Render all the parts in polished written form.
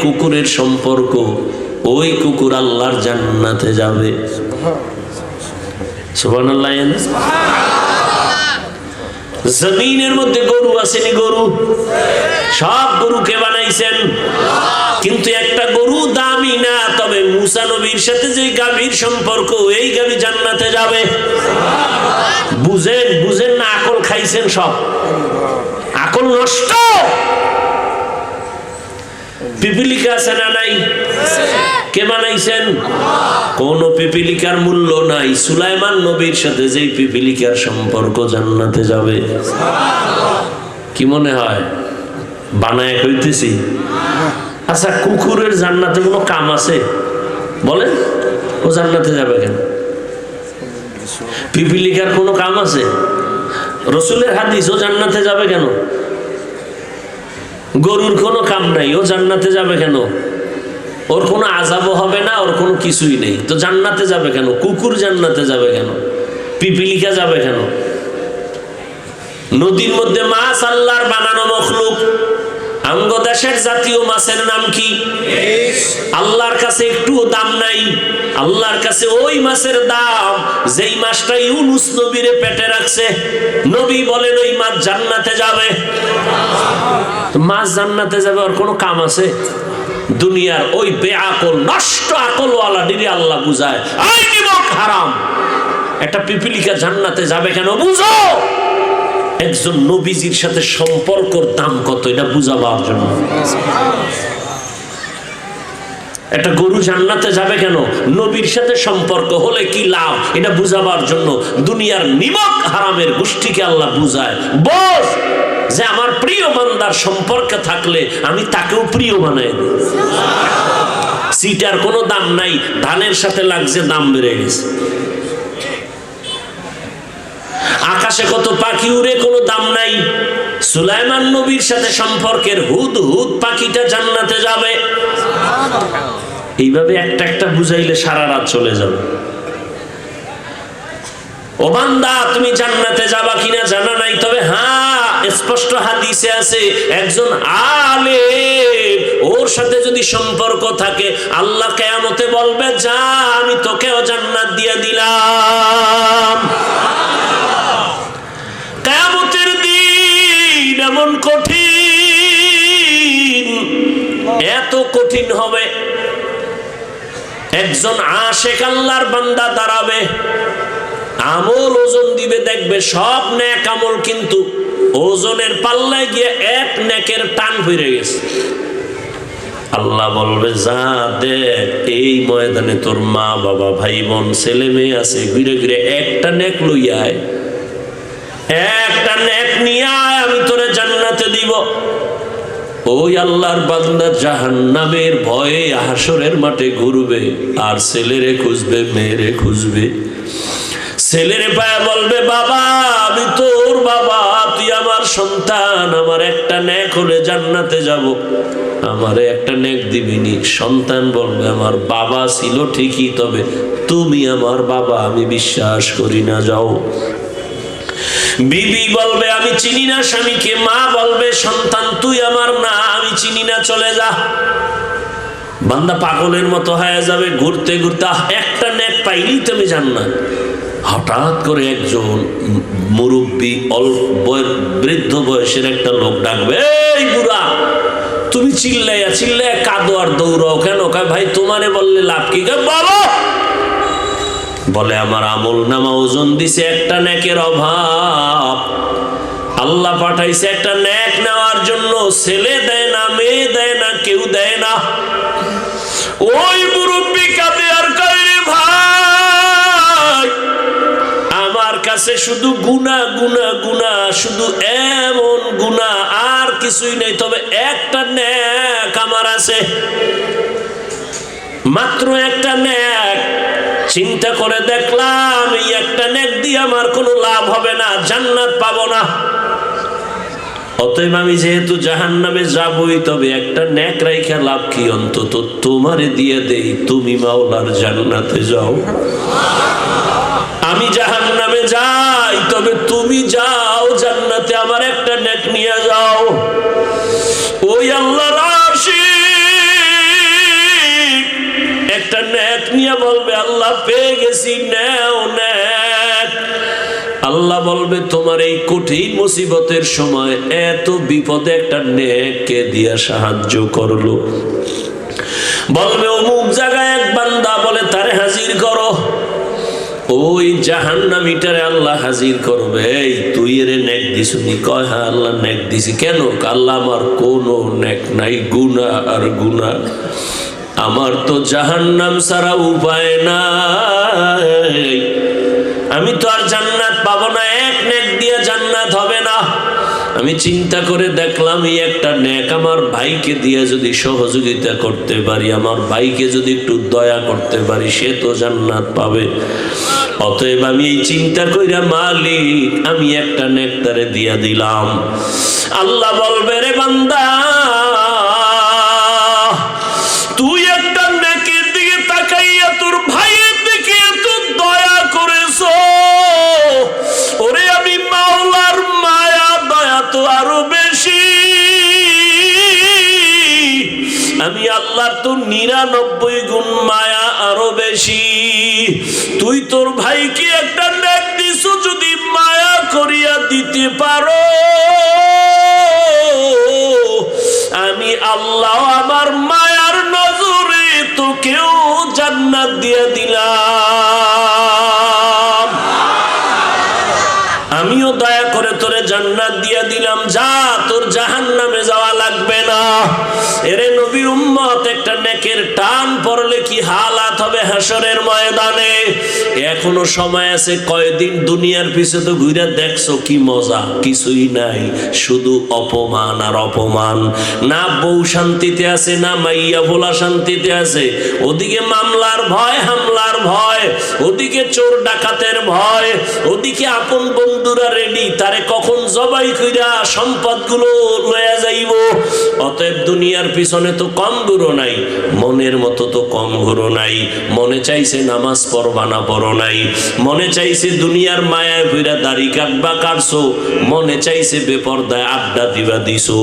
কুকুরের সম্পর্ক, ওই কুকুর আল্লাহর জান্নাতে যাবে। সুবহানাল্লাহ। জমিনের মধ্যে গরু আসেনি? গরু সব গরুকে বানাইছেন, কিন্তু একটা গরু দামি না। তবে মুসা নবীর সাথে যে গাভীর সম্পর্ক, এই গাভী জান্নাতে যাবে। বুঝেন বুঝেন না? আকল খাইছেন সব, আকল নষ্ট। পিপিলিকা আছে না নাই? কে বানাইছেন? কোন পিপিলিকার মূল্য নাই। সুলাইমান নবীর সাথে যে পিপিলিকার সম্পর্ক, জান্নাতে যাবে। কি মনে হয় বানায় কইতেছি? আচ্ছা, কুকুরের জান্নাতে কোনো কাম আছে বলেন? ও জান্নাতে যাবে কেন? পিপিলিকার কোনো কাম আছে? রসুলের হাদিস, ও জান্নাতে যাবে কেন? গরুর কোনো কাম নাই, ও জান্নাতে যাবে কেন? ওর কোনো আযাবও হবে না, ওর কোনো কিছুই নেই, তো জান্নাতে যাবে কেন? কুকুর জান্নাতে যাবে কেন? পিপিলিকা যাবে কেন? নদীর মধ্যে মাছ আল্লাহর বানানো মখলুক। আমগো দেশের জাতীয় মাছের নাম কি? আল্লাহর কাছে একটুও দাম নাই। আল্লাহর কাছে ওই মাছের দাম যেই মাছটা ইউনুস নবীরে পেটে রাখছে। নবী বলেন ওই মাছ জান্নাতে যাবে। মাছ জান্নাতে যাবে, ওর কোনো কাম আছে? দুনিয়ার ওই বেআকল নষ্ট আকলওয়ালা ডিরে আল্লাহ বুঝায়, আই নিমক হারাম। একটা পিপিলিকা জান্নাতে যাবে কেন? বুঝো একজন নবীজির সাথে সম্পর্কর দাম কত, এটা বুঝাবার জন্য। একটা গরু জান্নাতে যাবে কেন? নবীর সাথে সম্পর্ক হলে কি লাভ, এটা বুঝাবার জন্য। দুনিয়ার নিমক হারামের গোষ্ঠীকে আল্লাহ বুঝায়, বস যে আমার প্রিয় বান্দার সম্পর্কে থাকলে আমি তাকেও প্রিয় বানাই দিই। সিটার কোনো দাম নাই, ধানের সাথে লাগছে, দাম বেড়ে গেছে। আকাশে কত পাখি উড়ে, কোনো দাম নাই। সুলাইমান নবীর সাথে সম্পর্কের হুদ হুদ পাখিটা জান্নাতে যাবে। এইভাবে একটা একটা বুঝাইলে সারা রাত চলে যাবে। ও বান্দা, তুমি জান্নাতে যাবা কিনা জানা নাই, তবে হ্যাঁ স্পষ্ট হাদিসে আছে, একজন আলেম ওর সাথে যদি সম্পর্ক থাকে, আল্লাহ কিয়ামতে বলবে, যা আমি তোকেও জান্নাত দিয়ে দিলাম। কিয়ামতের দিন এমন কঠিন, এত কঠিন হবে, একজন আশেক আল্লাহর বান্দা দাঁড়াবে, আমল ওজন দিবে, দেখবে সব নেক আমল, কিন্তু ওজনের পাল্লায় গিয়ে এক নেকের টান ফিরে গেছে। আল্লাহ বলবে, যা দেখ, এই ময়দানে তোর মা বাবা ভাই বোন ছেলে মেয়ে আছে, ঘুরে ঘুরে একটা নেক লইয়া আয়, একটা নেক নিয়ে আয়, আমি তোরে জান্নাতে দিব। ওই আল্লাহর বান্দা জাহান্নামের ভয়ে হাসরের মাঠে ঘুরবে, আর ছেলেরে খুঁজবে, মেয়েরে খুঁজবে। ছেলেরে পায়া বলবে, বাবা আমি তোর বাবা, তুই আমার সন্তান, আমার একটা নেক হলে জান্নাতে যাব, আমারে একটা নেক দিবিনি? সন্তান বলবে, আমার বাবা ছিল ঠিকই, তবে তুমি আমার বাবা, আমি বিশ্বাস করি না, যাও। বিবি বলবে, আমি চিনি না স্বামীকে। মা বলবে, সন্তান তুই আমার না, আমি চিনি না, চলে যা। বান্দা পাগলের মতো হয়ে যাবে, ঘুরতে ঘুরতে একটা নেক পাইলেই তুমি জান্নাত। হঠাৎ করে একজন মুরব্বী বৃদ্ধ বয়সের একটা লোক ডাকবে, এই বুড়া, তুমি চিল্লাইয়া চিল্লাইয়া কাঁদো আর দৌড়াও কেন? ভাই তোমারে বললে লাভ কি? বলো। বলে, আমার আমল নামা ওজন দিছে, একটা নেকের অভাব। আল্লাহ পাঠাইছে একটা নেক নেওয়ার জন্য, ছেলে দেয় না, মেয়ে দেয় না, কেউ দেয় না। ওই মুরব্বী কাঁদে আর কয়, রে ভাই, আমার কাছে শুধু গুনাহ গুনাহ গুনাহ, শুধু এমন গুনাহ, আর কিছুই নেই, তবে একটা নেক আমার আছে, মাত্র একটা নেক। চিন্তা করে দেখলাম, এই একটা নেক দিয়ে আমার কোনো লাভ হবে না, জান্নাত পাবো না। অতএব আমি যেহেতু জাহান্নামে যাবই, তবে একটা নেক রাইখা লাভ কি? অন্তত তোমারে দিয়ে দেই, তুমি মাওলার জান্নাতে যাও। আমি জাহান্নামে যাই, তবে তুমি যাও জান্নাতে, আমার একটা নেক নিয়ে যাও। ওই আল্লাহর আশিক আল্লাহ পেয়ে গেছি, নেও নেক। আল্লাহ বলবে তোমার এই কঠিন মুসিবতের সময় এত বিপদে একটা নেককে দিয়া সাহায্য করলো। বলবে অমুক জায়গায় এক বান্দা, বলে তারে হাজির করো। ওই জাহান্নামীটারে আল্লাহ হাজির করবে, এই তুই এরে নেক দিসনি? কয় হ্যাঁ আল্লাহ নেক দিছি। কেন? আল্লাহ আমার কোনো নেক নাই, গুনাহ আর গুনাহ, আমার তো জাহান্নাম ছাড়া উপায় নাই, আমি তো আর জান্নাত পাবো না, এক নেক দিয়ে জান্নাত হবে না। আমি চিন্তা করে দেখলাম এই একটা নেক আমার ভাইকে দিয়ে যদি সহযোগিতা করতে পারি, আমার ভাইকে যদি একটু দয়া করতে পারি, সে তো জান্নাত পাবে। অতএব আমি এই চিন্তা কইরা মালিক আমি একটা নেক তারে দিয়া দিলাম। আল্লাহ বলবে রে বান্দা, তুই একটা নেকের দিকে তাকাইয়া তোর ভাইয়ের দিকে এত দয়া করেছো, ওরে আমি মাওলার মায়া দয়া তো আরো বেশি, আমি আল্লাহর তো 99 গুণ মায়া আরো বেশি। তুই তোর ভাইকে একটা নেক দিছো, যদি মায়া করিয়া দিতে পারো, আমি আল্লাহ আমার মায়ার নজরে তোকেও জান্নাত দিয়ে দিলাম। আমিও দয়া করে তোরে জান্নাত দিয়ে দিলাম, যা তোর জাহান্নামে যাওয়া লাগবে না। এরে নবীর উম্মত, একটা নেকের টান পড়লে কি হালাত হবে হাসরের ময়দানে। এখনো সময় আছে, কয়দিন দুনিয়ার পিছে তো ঘুরে দেখছো, কি মজা? কিছুই নাই, শুধু অপমান আর অপমান। না বউ শান্তিতে আছে, না মাইয়া ভোলা শান্তিতে আছে। ওদিকে মামলার ভয়, হামলার ভয়, ওদিকে চোর ডাকাতের ভয়, ওদিকে আপন বন্ধুরা রেডি তারে কখন জবাই কইরা সম্পদগুলো লয়া যাইব। অতএব দুনিয়ার পিছনে তো কম ঘুরো নাই, মনের মতো তো কম ঘুরো নাই। মনে চাইছে নামাজ পড়বা না, পড়ো নাই। মনে চাইছে দুনিয়ার মায়ায় ভইরা দাড়ি কাটবা, কাটছো। মনে চাইছে বেপরদায় আড্ডা দিবা, দিছো।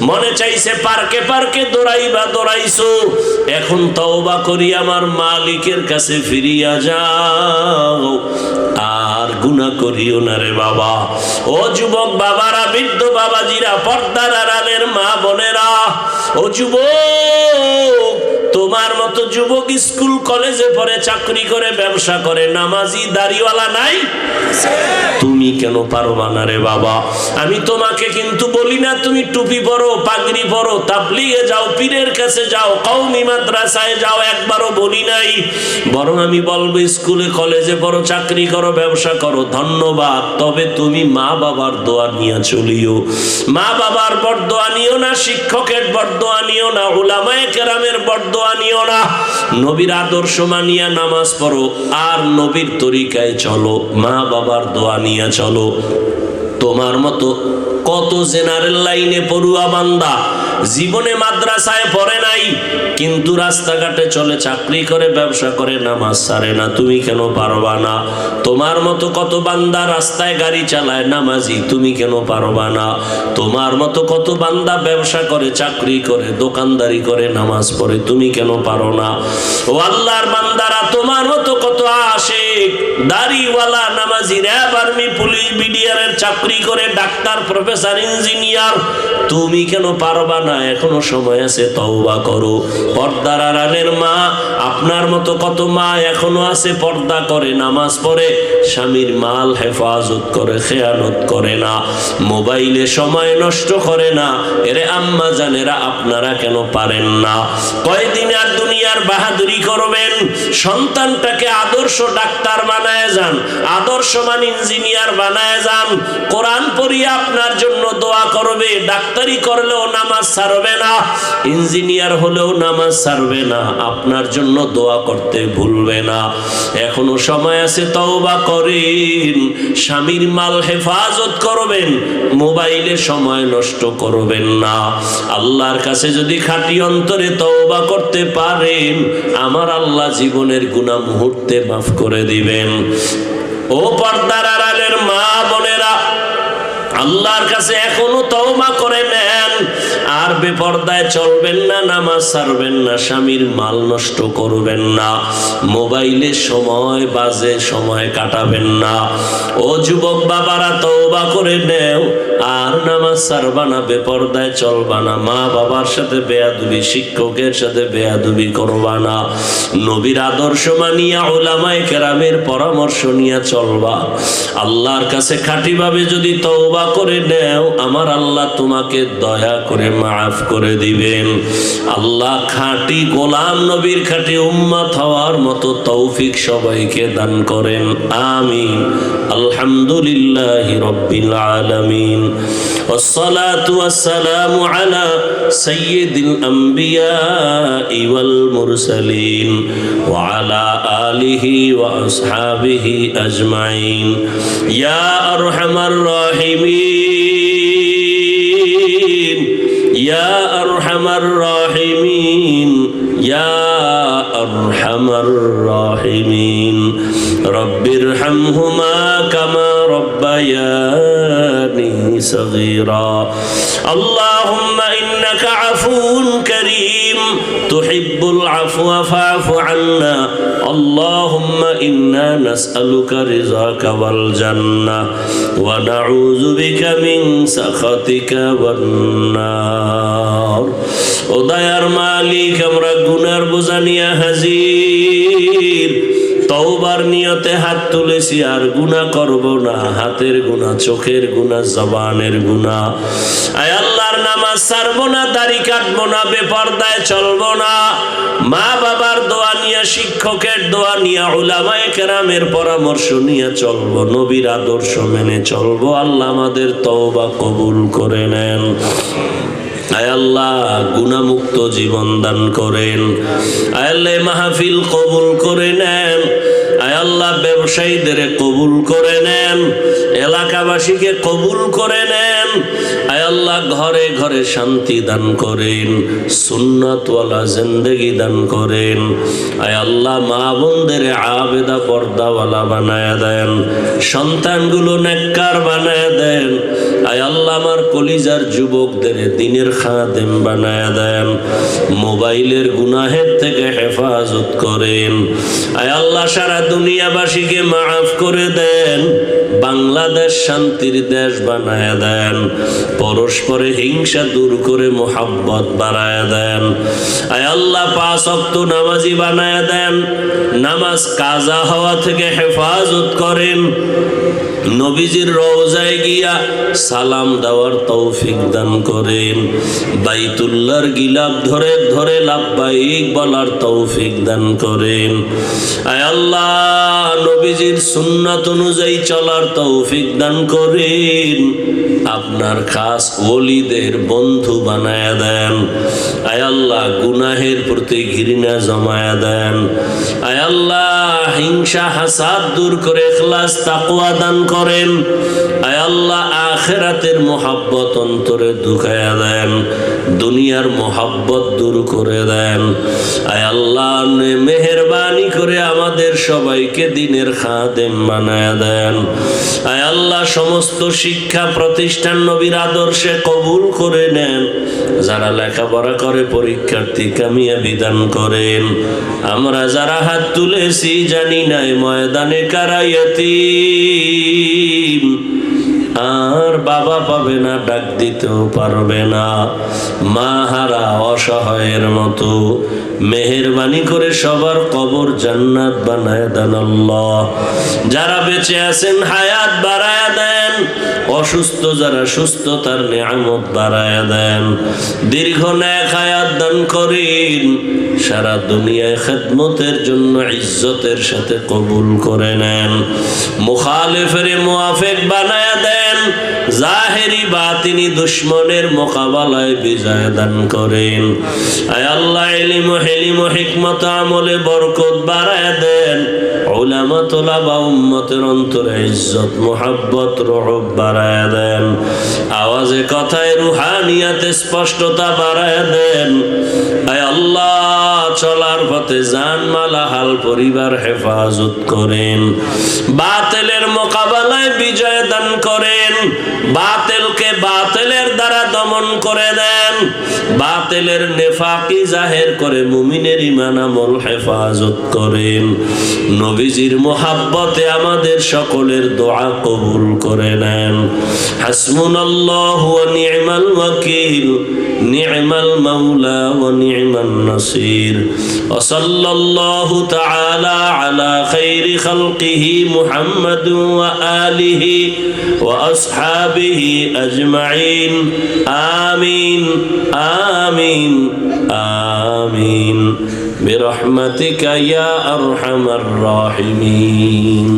মনে চাইছে পার্কে পার্কে দৌড়াইবা, দৌড়াইছো। এখন তওবা করি আমার মালিকের কাছে ফিরিয়া যাও, আর গুনাহ করিও না রে বাবা। ও যুবক বাবারা, বৃদ্ধ বাবাজিরা, পর্দার আড়ালের মা বোনেরা, ও যুবক, তোমার মতো যুবক স্কুল কলেজে পড়ে, চাকরি করে, ব্যবসা করে, নামাজি দাড়িওয়ালা নাই? তুমি কেন পারবা না রে বাবা? আমি তোমাকে কিন্তু বলি না তুমি টুপি পরো, পাগড়ি পরো, তাবলিগে যাও, পীরের কাছে যাও, কওমি মাদ্রাসায় যাও, একবারও বলি নাই। বরং আমি বলবো স্কুলে কলেজে পড়ো, চাকরি করো, ব্যবসা করো, ধন্যবাদ। তবে তুমি মা বাবার দোয়া নিয়ে চলিও। মা বাবার বরদোয়া নিও না, শিক্ষকের বরদোয়া নিও না, উলামায়ে কেরামের বরদোয়া নিও না। নবীর আদর্শ মানিয়া নামাজ পড়ো, আর নবীর তরিকায় চলো, মা বাবার দোয়া নিয়ে চলো। তোমার মতো কত জেনারেল লাইনে পড়ুয়া বান্দা জীবনে মাদ্রাসায় পড়ে নাই, কিন্তু রাস্তাঘাটে চলে, চাকরি করে, ব্যবসা করে, নামাজ ছাড়ে না। তুমি কেন পারবা না? তোমার মতো কত বান্দা রাস্তায় গাড়ি চালায়, নামাজি, তুমি কেন পারবা না? তোমার মতো কত বান্দা ব্যবসা করে, চাকরি করে, দোকানদারি করে, নামাজ পড়ে, তুমি কেন পারো না? ও আল্লাহর বান্দারা, তোমার মতো কত আশিক, দাড়িওয়ালা, নামাজি, র‍্যাব, আর্মি, পুলিশ, বিডিআরের চাকরি করে, ডাক্তার, প্রফেসর, ইঞ্জিনিয়ার, তুমি কেন পারবা না? এখনো সময় আছে, তওবা করো। পর্দার আড়ালের মা, আপনার মতো কত মা এখনো আছে, পর্দা করে, নামাজ পড়ে, স্বামীর মাল হেফাজত করে, খেয়ানত করে না, মোবাইলে সময় নষ্ট করে না। এরে আম্মা জানেরা, আপনারা কেন পারেন না? কয়দিন আর দুনিয়ার বাহাদুরি করবেন? সন্তানটাকে আদর্শ ডাক্তার বানায় যান, আদর্শমান ইঞ্জিনিয়ার বানায় যান। কোরআন পড়িয়ে আপনার জন্য দোয়া করবে, ডাক্তারি করলেও নামাজ ছাড়বে না, ইঞ্জিনিয়ার হলেও নামাজ ছাড়বে না, আপনার জন্য দোয়া করতে ভুলবে না। এখনো সময় আছে, তওবা করেন। স্বামীর মাল হেফাজত করবেন, মোবাইলে সময় নষ্ট করবেন না। আল্লাহর কাছে যদি খাঁটি অন্তরে তওবা করতে পারেন, আমার আল্লাহ জীবনের গুনাহ মুহূর্তে মাফ করে দিবেন। ও পর্দার আড়ালের মা বোনেরা, আল্লাহর কাছে এখনো তওবা করে নেন, আর আর বেপরদায় চলবেন না, নামাজ ছাড়বেন না, স্বামীর মাল নষ্ট করবেন না, মোবাইলে সময় বাজে সময় কাটাবেন না। ও যুবক বাবারা, তওবা করে নেও, আর নামাজ ছাড়বা না, বেপরদায় চলবা না, মা বাবার সাথে বেয়াদবি, শিক্ষকের সাথে বেয়াদবি করবা না, নবীর আদর্শ মানিয়া উলামায়ে কেরামের পরামর্শ নিয়ে চলবা। আল্লাহর কাছে খাঁটিভাবে যদি তওবা করে নেও, আমার আল্লাহ তোমাকে দয়া করে মাফ করে দিবেন। আল্লাহ খাঁটি গোলাম নবীর খাঁটি উম্মত হওয়ার মতো তৌফিক সবাইকে দান করেন, আমিন। আলহামদুলিল্লাহি রাব্বিল আলামিন, ওয়াসসালাতু ওয়াসসালামু আলা সাইয়্যিদিল আমবিয়াই ওয়াল মুরসালিন ওয়া আলা আলিহি ওয়া আসহাবিহি আজমাইন। ইয়া আরহামার রাহিমিন, ইয়া আরহামার রাহিমিন, ইয়া আরহামার রাহিমিন। রব্বিরহামহুমা কামা রব্বায়ানি সগীরা। আল্লাহুম্মা ইন্নাকা আফুউন কারীম তুহিব্বুল আফওয়া ফা'ফু আন্না। আল্লাহুম্মা ইন্না নাসআলুকা রিযাকা ওয়াল জান্নাহ ওয়া নাউযু বিকা মিন সাখাতিকা ওয়ান নার। ও দয়ার মালিক, আমরা গুনার বোঝা নিয়ে হাজির, তওবার নিয়তে হাত তুলেছি, আর গুনাহ করব না, হাতের গুনাহ, চোখের গুনাহ, জবানের গুনাহ। আয় আল্লাহর নামাজ ছাড়বো না, দাড়ি কাটবো না, বেপরদায় চলবো না, মা বাবার দোয়া নিয়ে, শিক্ষকের দোয়া নিয়ে, উলামায়ে কেরামের পরামর্শ নিয়ে চলবো, নবীর আদর্শ মেনে চলবো। আল্লাহ আমাদের তওবা কবুল করে নেন। আয় আল্লাহ গুনাহমুক্ত জীবন দান করেন। আয় আল্লাহ মাহফিল কবুল করে নেন। আয় আল্লাহ ব্যবসায়ীদের কবুল করে নেন, এলাকাবাসীকে কবুল করে নেন। আয় আল্লাহ ঘরে ঘরে শান্তি দান করেন, সুন্নাতওয়ালা জিন্দেগি দান করেন। আয় আল্লাহ মা বোনদের আবেদা পর্দাওয়ালা বানায় দেন, সন্তানগুলো নেককার বানায় দেন। আয় আল্লাহ আমার কলিজার যুবকদের দ্বীনের খাদেম বানায় দেন, মোবাইলের গুনাহের থেকে হেফাজত করেন। আয় আল্লাহ সারা দুনিয়াবাসীকে মাফ করে দেন, বাংলাদেশ শান্তির দেশ বানায় দেন, পরস্পরে হিংসা দূর করে মোহাব্বত বাড়ায় দেন। আয় আল্লাহ 5 ওয়াক্ত নামাজি বানায় দেন, নামাজ কাজা হওয়া থেকে হেফাজত করেন। নবীজির রওজায় গিয়া সালাম দেওয়ার তৌফিক দান করেন, বাইতুল্লাহর গিলাফ ধরে ধরে লাব্বাইক বলার তৌফিক দান করেন। আয় আল্লাহ নবীজির সুন্নাত অনুযায়ী চলার তৌফিক দান করেন, আপনার খাস ওলিদের বন্ধু বানায় দেন। আয় আল্লাহ গুনাহের প্রতি ঘৃণা জমায়া দেন। আয় আল্লাহ হিংসা হাসাদ দূর করে ইখলাস তাকওয়া দান করেন। আয় আল্লাহ আখিরাতের মোহাব্বত অন্তরে ঢুকায়া দেন, দুনিয়ার মোহাব্বত দূর করে দেন। আয় আল্লাহ মেহেরবানি করে আমাদের সবাইকে দ্বীনের খাদেম বানায়া দেন। আয় আল্লাহ সমস্ত শিক্ষা প্রতিষ্ঠান নবীর আদর্শে কবুল করে নেন। যারা লেখাপড়া করে পরীক্ষার্থী কামিয়াবি দান করেন। আমরা যারা হাত তুলেছি জানি নাই ময়দানে কারা ইয়াতীম, আর বাবা পাবে না, ডাক দিতেও পারবে না, মা হারা অসহায়ের মতো মেহেরবানি করে সবার কবর জান্নাত বানায় দেন আল্লাহ। যারা বেঁচে আছেন হায়াত বাড়ায় দেন, অসুস্থ যারা সুস্থতার নিয়ামত বাড়ায় দেন, দীর্ঘ নেক হায়াত দান করেন। সারা দুনিয়ায় খেদমতের জন্য ইজ্জতের সাথে কবুল করে নেন। মুখালিফের মুআফিক বানায় দেন, জাহেরি বাতিনি দুশ্মনের মোকাবেলায় বিজয় দান করেন। আয় আল্লাহ ইলম ও হিলম ও হিকমত আমলে বরকত বাড়ায় দেন। উলামা তোলাবা উম্মতের অন্তরে ইজ্জত মুহাব্বত রহব বাড়ায় দেন। আওয়াজে কথায় রুহানিয়াতে স্পষ্টতা বাড়ায় দেন। আয় আল্লাহ চলার পথে জানমাল হাল পরিবার হেফাজত করেন, বাতিলের মোকাবেলায় বিজয় দান করেন, বাতিলকে বাতিলের দ্বারা দমন করে দেন, বাতিলের নেফাকি জাহের করে মুমিনের ঈমান আমল হেফাজত করেন। নবীজির মোহাব্বতে আমাদের সকলের দোয়া কবুল করে নেন। হাসবুনাল্লাহু ওয়া নি'মাল ওয়াকিল, নি'মাল মাওলা ওয়া নি'মান নাসির। ওয়া সাল্লাল্লাহু তাআলা আলা খাইরি খালকিহি মুহাম্মাদ ওয়া আলিহি ওয়া আসহাবিহি আজমাইন। আমিন আমিন আমিন বিরহমাতিকা ইয়া আরহামার রাহিমিন।